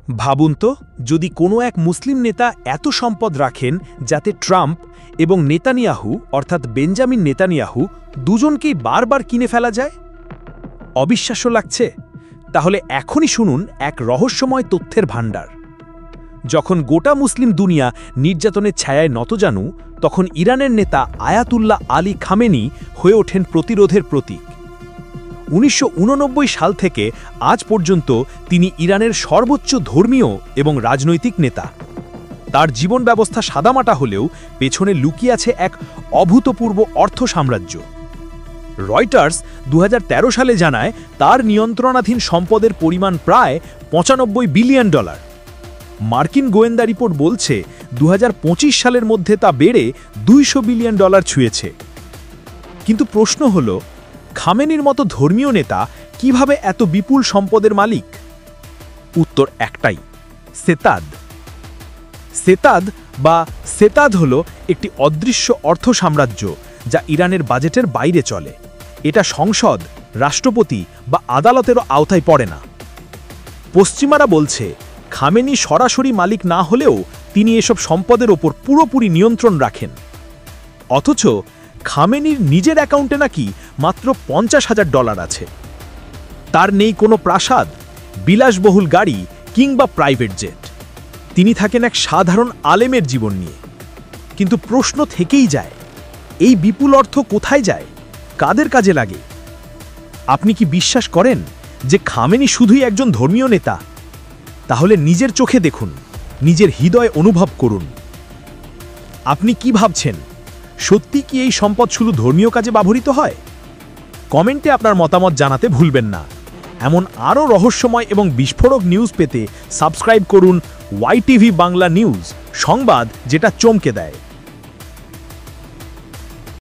ভাবুন তো, যদি কোনো এক মুসলিম নেতা এত সম্পদ রাখেন যাতে ট্রাম্প এবং নেতানিয়াহু অর্থাৎ বেঞ্জামিন নেতানিয়াহু দুজনকেই বারবার কিনে ফেলা যায়। অবিশ্বাস্য লাগছে? তাহলে এখনই শুনুন এক রহস্যময় তথ্যের ভাণ্ডার। যখন গোটা মুসলিম দুনিয়া নির্যাতনের ছায়ায় নতজানু, তখন ইরানের নেতা আয়াতুল্লাহ আলী খামেনি হয়ে ওঠেন প্রতিরোধের প্রতীক। ১৯৮৯ সাল থেকে আজ পর্যন্ত তিনি ইরানের সর্বোচ্চ ধর্মীয় এবং রাজনৈতিক নেতা। তার জীবন ব্যবস্থা সাদামাটা হলেও পেছনে লুকিয়ে আছে এক অভূতপূর্ব অর্থ সাম্রাজ্য। রয়টার্স ২০১৩ সালে জানায় তার নিয়ন্ত্রণাধীন সম্পদের পরিমাণ প্রায় $৯৫ বিলিয়ন। মার্কিন গোয়েন্দা রিপোর্ট বলছে ২০২৫ সালের মধ্যে তা বেড়ে $২০০ বিলিয়ন ছুঁয়েছে। কিন্তু প্রশ্ন হল, খামেনির মতো ধর্মীয় নেতা কিভাবে এত বিপুল সম্পদের মালিক? উত্তর একটাই, সেতাদ। সেতাদ হল একটি অদৃশ্য অর্থ সাম্রাজ্য যা ইরানের বাজেটের বাইরে চলে। এটা সংসদ, রাষ্ট্রপতি বা আদালতেরও আওতায় পড়ে না। পশ্চিমারা বলছে খামেনি সরাসরি মালিক না হলেও তিনি এসব সম্পদের ওপর পুরোপুরি নিয়ন্ত্রণ রাখেন। অথচ খামেনির নিজের অ্যাকাউন্টে নাকি মাত্র $৫০,০০০ আছে। তার নেই কোনো প্রাসাদ, বিলাসবহুল গাড়ি কিংবা প্রাইভেট জেট। তিনি থাকেন এক সাধারণ আলেমের জীবন নিয়ে। কিন্তু প্রশ্ন থেকেই যায়, এই বিপুল অর্থ কোথায় যায়, কাদের কাজে লাগে? আপনি কি বিশ্বাস করেন যে খামেনি শুধুই একজন ধর্মীয় নেতা? তাহলে নিজের চোখে দেখুন, নিজের হৃদয় অনুভব করুন। আপনি কি ভাবছেন, সত্যি কি এই সম্পদ শুধু ধর্মীয় কাজে ব্যবহৃত হয়? কমেন্টে আপনার মতামত জানাতে ভুলবেন না। এমন আরও রহস্যময় এবং বিস্ফোরক নিউজ পেতে সাবস্ক্রাইব করুন YTV বাংলা নিউজ, সংবাদ যেটা চমকে দেয়।